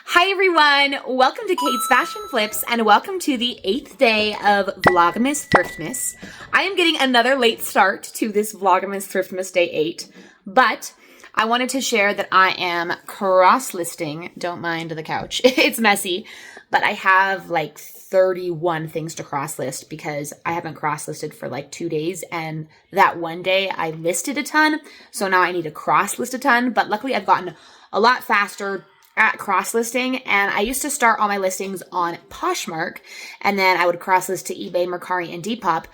Hi everyone, welcome to Kate's Fashion Flips and welcome to the 8th day of VLOGMAS THRIFTMAS. I am getting another late start to this VLOGMAS THRIFTMAS day 8, but I wanted to share that I am cross-listing. Don't mind the couch, it's messy, but I have like 31 things to cross-list because I haven't cross-listed for like 2 days, and that one day I listed a ton, so now I need to cross-list a ton, but luckily I've gotten a lot faster at cross-listing, and I used to start all my listings on Poshmark, and then I would cross-list to eBay, Mercari, and Depop,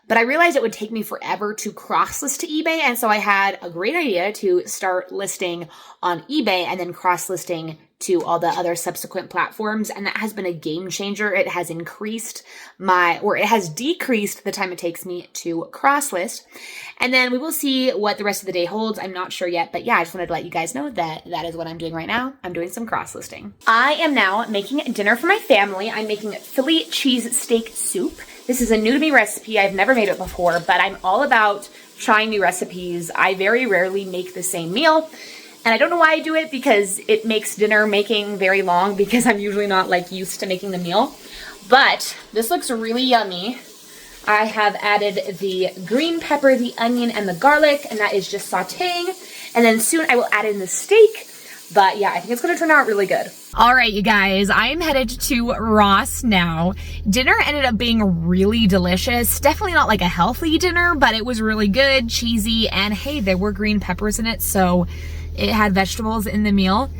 but I realized it would take me forever to cross-list to eBay, and so I had a great idea to start listing on eBay and then cross-listing to all the other subsequent platforms, and that has been a game changer. It has increased it has decreased the time it takes me to cross-list, and then we will see what the rest of the day holds. I'm not sure yet, but yeah, I just wanted to let you guys know that that is what I'm doing right now. I'm doing some cross-listing. I am now making dinner for my family. I'm making Philly cheese steak soup. This is a new to me recipe. I've never made it before, but I'm all about trying new recipes. I very rarely make the same meal. And I don't know why I do it, because it makes dinner making very long because I'm usually not like used to making the meal. But this looks really yummy. I have added the green pepper, the onion, and the garlic, and that is just sauteing. And then soon I will add in the steak. But yeah, I think it's gonna turn out really good. All right, you guys, I am headed to Ross now. Dinner ended up being really delicious. Definitely not like a healthy dinner, but it was really good, cheesy, and hey, there were green peppers in it, so it had vegetables in the meal.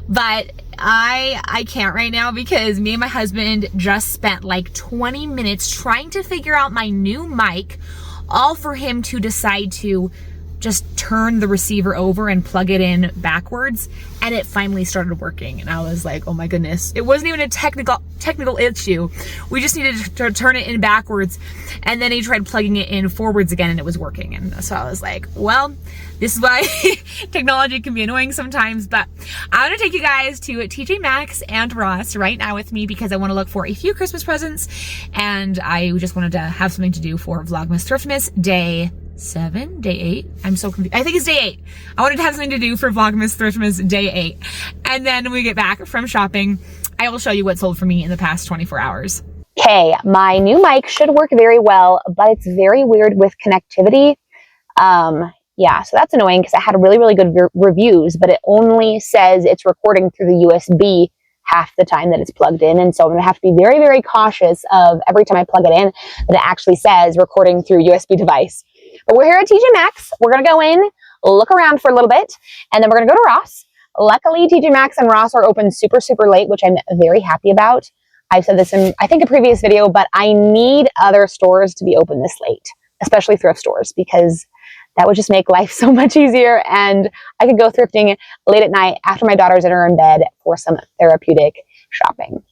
But I can't right now because me and my husband just spent like 20 minutes trying to figure out my new mic, all for him to decide to just turn the receiver over and plug it in backwards, and it finally started working. And I was like, oh my goodness, it wasn't even a technical issue. We just needed to turn it in backwards, and then he tried plugging it in forwards again and it was working. And so I was like, well, this is why technology can be annoying sometimes. But I'm gonna take you guys to TJ Maxx and Ross right now with me because I want to look for a few Christmas presents, and I just wanted to have something to do for VLOGMAS THRIFTMAS day 7, day 8. I'm so confused. I think it's day 8. I wanted to have something to do for VLOGMAS THRIFTMAS day 8. And then when we get back from shopping, I will show you what sold for me in the past 24 hours. Okay, my new mic should work very well, but it's very weird with connectivity. Yeah, so that's annoying because I had really, really good reviews, but it only says it's recording through the USB half the time that it's plugged in. And so I'm gonna have to be very, very cautious of every time I plug it in that it actually says recording through USB device. But we're here at TJ Maxx. We're gonna go in, look around for a little bit, and then we're gonna go to Ross. Luckily, TJ Maxx and Ross are open super, super late, which I'm very happy about. I've said this in, I think, a previous video, but I need other stores to be open this late, especially thrift stores, because that would just make life so much easier, and I could go thrifting late at night after my daughters are in bed for some therapeutic shopping.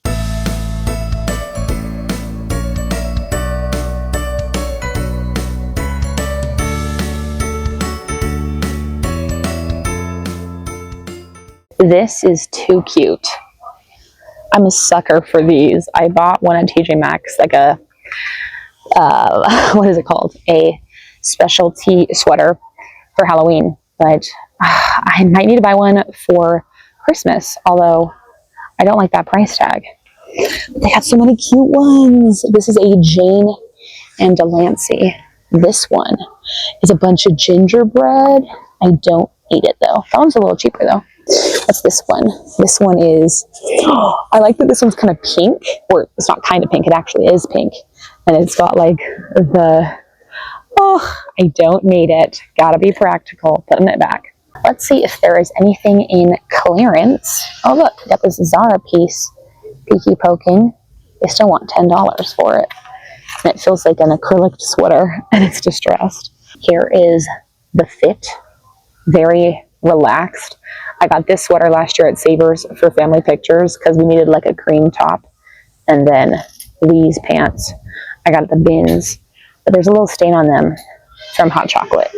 This is too cute. I'm a sucker for these. I bought one at TJ Maxx, like a, what is it called? A specialty sweater for Halloween, but I might need to buy one for Christmas, although I don't like that price tag. They got so many cute ones. This is a Jane and Delancey. This one is a bunch of gingerbread. I don't need it though. That one's a little cheaper though. What's this one? This one is, I like that this one's kind of pink, or it's not kind of pink, it actually is pink. And it's got like the, oh, I don't need it. Gotta be practical, putting it back. Let's see if there is anything in clearance. Oh look, we got this Zara piece, peeky poking. They still want $10 for it. And it feels like an acrylic sweater, and it's distressed. Here is the fit, very relaxed. I got this sweater last year at Savers for family pictures because we needed like a cream top, and then these pants I got at the bins, but there's a little stain on them from hot chocolate,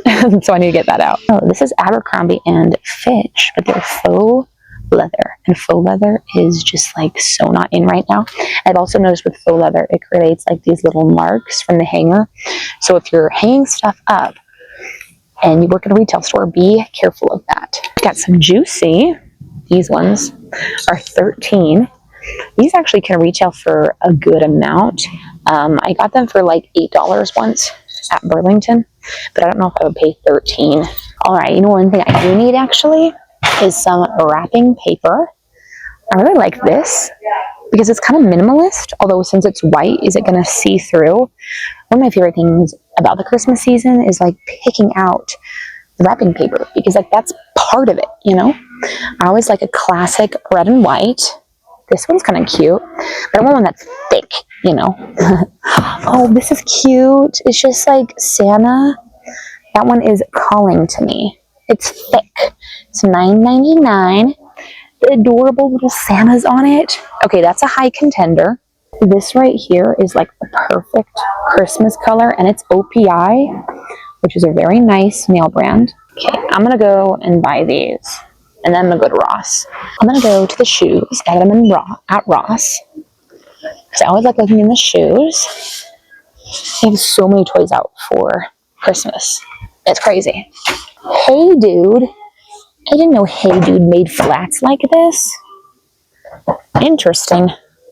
so I need to get that out. Oh, this is Abercrombie and Fitch, but they're faux leather, and faux leather is just like so not in right now. I've also noticed with faux leather it creates like these little marks from the hanger, so if you're hanging stuff up and you work at a retail store, be careful of that. Got some Juicy These ones are $13. These actually can retail for a good amount. I got them for like $8 once at Burlington, but I don't know if I would pay $13. All right, you know, one thing I do need actually is some wrapping paper. I really like this because it's kind of minimalist, although since it's white, is it going to see through? One of my favorite things about the Christmas season is like picking out the wrapping paper, because like that's part of it, you know? I always like a classic red and white. This one's kind of cute, but I want one that's thick, you know? Oh, this is cute. It's just like Santa. That one is calling to me. It's thick. It's $9.99. The adorable little Santas on it. Okay, that's a high contender. This right here is like the perfect Christmas color, and it's OPI, which is a very nice nail brand. Okay, I'm gonna go and buy these, and then I'm gonna go to Ross. I'm gonna go to the shoes. I got them at Ross, because I always like looking in the shoes. They have so many toys out for Christmas. It's crazy. Hey Dude. I didn't know Hey Dude made flats like this. Interesting.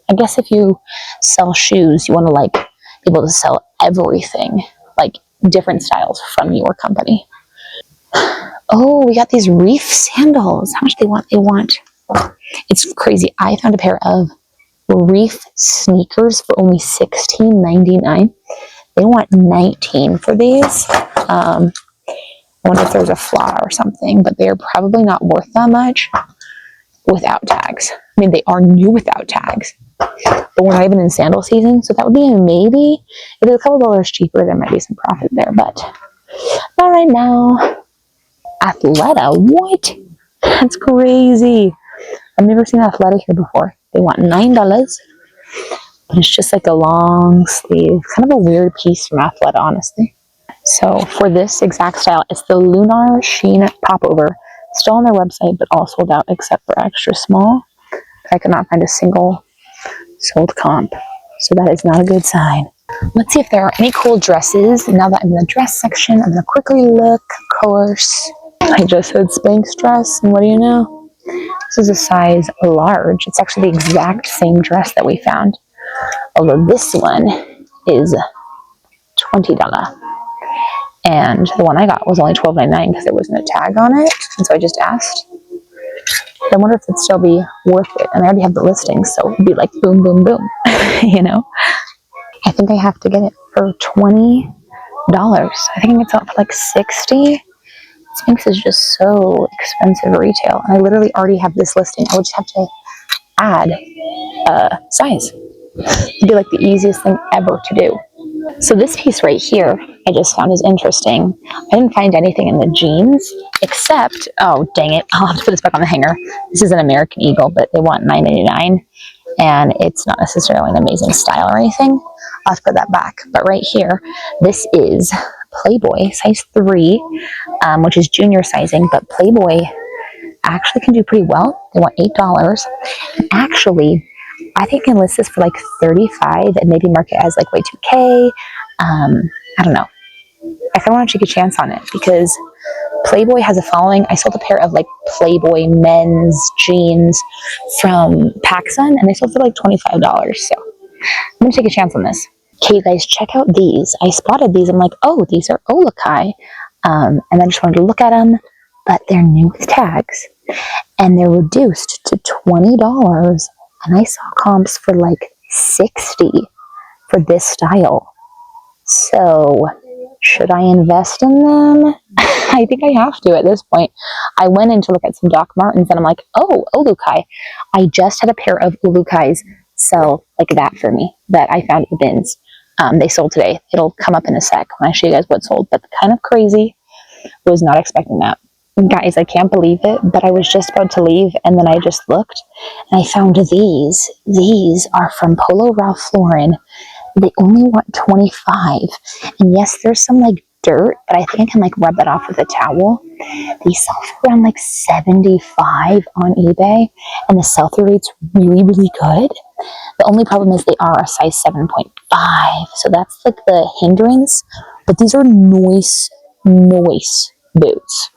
I guess if you sell shoes, you want to like be able to sell everything, like different styles from your company. Oh, we got these Reef sandals. How much do they want? They want, it's crazy. I found a pair of Reef sneakers for only $16.99. They want $19 for these. I wonder if there's a flaw or something, but they're probably not worth that much without tags. I mean, they are new without tags, but we're not even in sandal season, so that would be a maybe. If it's a couple dollars cheaper, there might be some profit there, but not right now. Athleta, what? That's crazy. I've never seen Athleta here before. They want $9, but it's just like a long sleeve, kind of a weird piece from Athleta, honestly. So for this exact style, it's the Lunar Sheen Popover. Still on their website, but all sold out except for extra small. I could not find a single sold comp, so that is not a good sign. Let's see if there are any cool dresses. Now that I'm in the dress section, I'm going to quickly look. Of course, I just said Spanx dress, and what do you know? This is a size large. It's actually the exact same dress that we found, although this one is $20. And the one I got was only $12.99 because there wasn't a tag on it. And so I just asked. I wonder if it'd still be worth it. And I already have the listing, so it'd be like boom, boom, boom. You know? I think I have to get it for $20. I think I can sell it for like $60. Spanx is just so expensive retail. And I literally already have this listing. I would just have to add a size. It'd be like the easiest thing ever to do. So this piece right here, I just found is interesting. I didn't find anything in the jeans, except, oh, dang it, I'll have to put this back on the hanger. This is an American Eagle, but they want $9.99, and it's not necessarily an amazing style or anything. I'll have to put that back. But right here, this is Playboy, size 3, which is junior sizing, but Playboy actually can do pretty well. They want $8. And actually, I think I can list this for like $35 and maybe mark it as like Y2K. I don't know. I kind of want to take a chance on it because Playboy has a following. I sold a pair of like Playboy men's jeans from PacSun, and they sold for like $25. So I'm going to take a chance on this. Okay, you guys, check out these. I spotted these. I'm like, oh, these are Olukai. And I just wanted to look at them, but they're new with tags and they're reduced to $20. And I saw comps for like $60 for this style. So should I invest in them? I think I have to at this point. I went in to look at some Doc Martens and I'm like, oh, Olukai. I just had a pair of Olukais sell like that for me that I found at the bins. They sold today. It'll come up in a sec when I show you guys what sold, but kind of crazy. Was not expecting that. Guys, I can't believe it, but I was just about to leave and then I just looked and I found these. These are from Polo Ralph Lauren. They only want $25. And yes, there's some like dirt, but I think I can like rub that off with a towel. They sell for around like $75 on eBay and the sell-through rate's really, really good. The only problem is they are a size 7.5. So that's like the hindrance, but these are nice boots.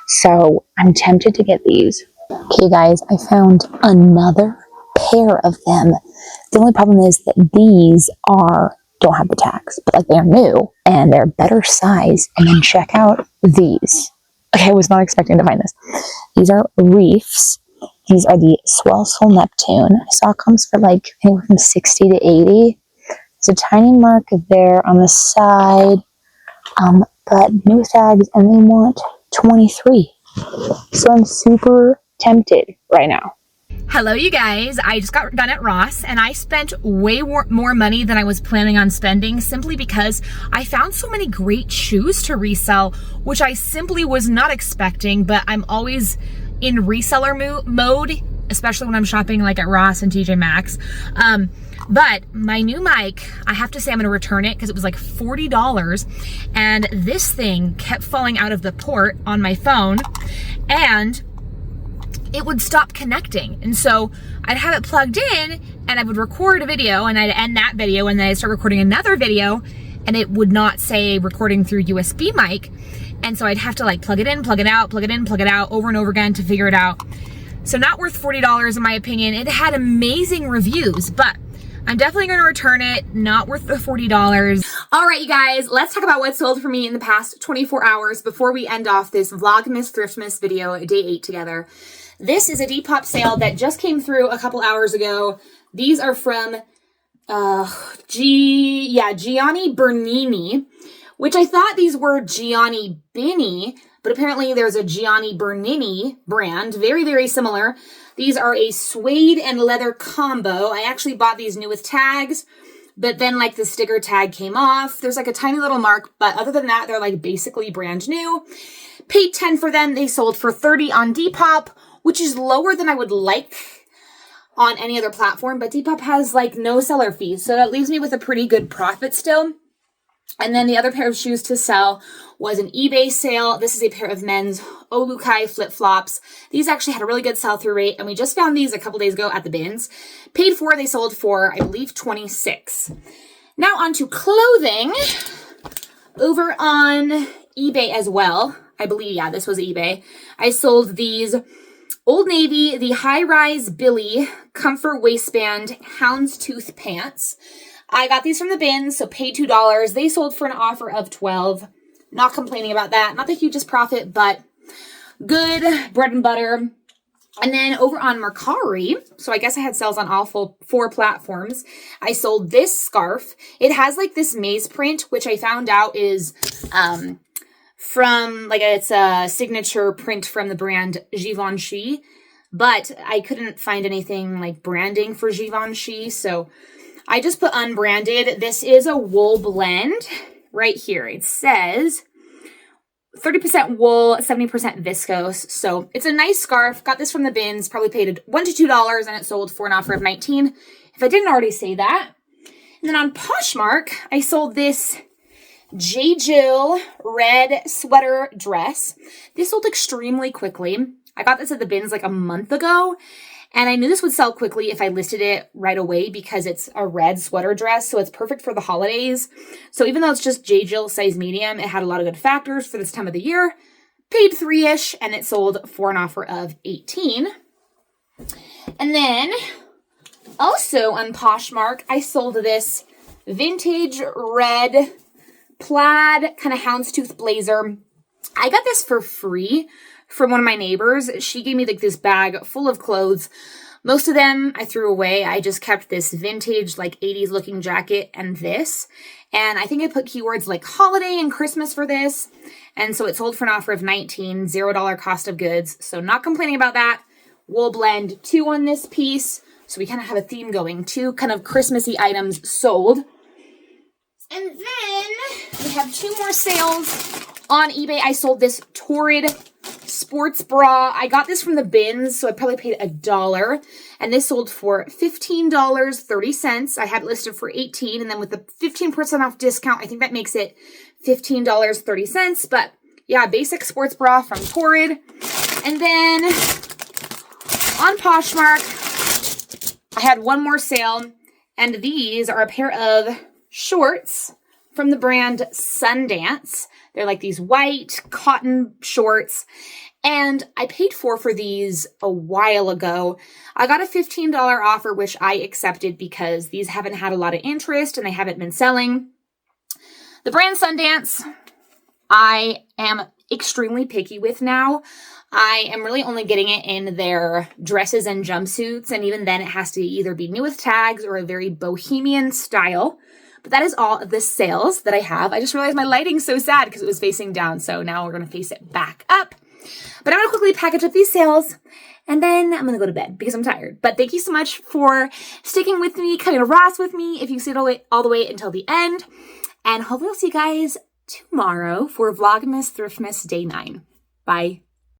So I'm tempted to get these. Okay, guys, I found another pair of them. The only problem is that these don't have the tags, but like they're new and they're better size. And then check out these. Okay, I was not expecting to find this. These are reefs. These are the Swell Soul Neptune. I saw it comes for like anywhere from 60 to 80. There's a tiny mark there on the side, but no tags, and they want 23. So I'm super tempted right now. Hello, you guys. I just got done at Ross and I spent way more money than I was planning on spending simply because I found so many great shoes to resell, which I simply was not expecting, but I'm always in reseller mode, especially when I'm shopping like at Ross and TJ Maxx. But my new mic, I have to say I'm going to return it because it was like $40 and this thing kept falling out of the port on my phone and it would stop connecting. And so I'd have it plugged in and I would record a video and I'd end that video and then I'd start recording another video and it would not say recording through USB mic. And so I'd have to like plug it in, plug it out, plug it in, plug it out over and over again to figure it out. So not worth $40 in my opinion. It had amazing reviews, but I'm definitely going to return it. Not worth the $40. All right, you guys, let's talk about what sold for me in the past 24 hours before we end off this Vlogmas Thriftmas video, day 8 together. This is a Depop sale that just came through a couple hours ago. These are from Gianni Bernini, which I thought these were Gianni Bini, but apparently there's a Gianni Bernini brand, very, very similar. These are a suede and leather combo. I actually bought these new with tags, but then like the sticker tag came off. There's like a tiny little mark, but other than that, they're like basically brand new. Paid 10 for them. They sold for 30 on Depop, which is lower than I would like on any other platform, but Depop has like no seller fees. So that leaves me with a pretty good profit still. And then the other pair of shoes to sell was an eBay sale. This is a pair of men's Olukai flip-flops. These actually had a really good sell-through rate, and we just found these a couple days ago at the bins. Paid for, they sold for, I believe, 26. Now on to clothing. Over on eBay as well. I believe, yeah, this was eBay. I sold these Old Navy, the high-rise Billy comfort waistband houndstooth pants. I got these from the bins, so paid $2. They sold for an offer of $12. Not complaining about that. Not the hugest profit, but good bread and butter. And then over on Mercari, so I guess I had sales on all 4 platforms. I sold this scarf. It has like this maze print, which I found out is from, like, it's a signature print from the brand Givenchy. But I couldn't find anything like branding for Givenchy, so I just put unbranded. This is a wool blend right here. It says 30% wool, 70% viscose. So it's a nice scarf. Got this from the bins. Probably paid $1 to $2 and it sold for an offer of $19. If I didn't already say that. And then on Poshmark, I sold this J. Jill red sweater dress. This sold extremely quickly. I got this at the bins like a month ago. And I knew this would sell quickly if I listed it right away because it's a red sweater dress, so it's perfect for the holidays. So even though it's just J. Jill size medium, it had a lot of good factors for this time of the year. Paid $3-ish, and it sold for an offer of $18. And then, also on Poshmark, I sold this vintage red plaid kind of houndstooth blazer. I got this for free from one of my neighbors. She gave me like this bag full of clothes. Most of them I threw away. I just kept this vintage like 80s looking jacket and this. And I think I put keywords like holiday and Christmas for this. And so it sold for an offer of $19, $0 cost of goods. So not complaining about that. Wool blend 2 on this piece. So we kind of have a theme going. 2 kind of Christmassy items sold. And then we have 2 more sales on eBay. I sold this Torrid sports bra. I got this from the bins, so I probably paid $1. And this sold for $15.30. I had it listed for $18, and then with the 15% off discount, I think that makes it $15.30. But yeah, basic sports bra from Torrid. And then on Poshmark, I had one more sale, and these are a pair of shorts from the brand Sundance. They're like these white cotton shorts. And I paid for these a while ago. I got a $15 offer, which I accepted because these haven't had a lot of interest and they haven't been selling. The brand Sundance, I am extremely picky with now. I am really only getting it in their dresses and jumpsuits, and even then it has to either be new with tags or a very bohemian style. But that is all of the sales that I have. I just realized my lighting's so sad because it was facing down, so now we're going to face it back up. But I'm going to quickly package up these sales, and then I'm going to go to bed because I'm tired. But thank you so much for sticking with me, cutting a Ross with me if you stayed all the way until the end. And hopefully I'll see you guys tomorrow for Vlogmas Thriftmas Day 9. Bye.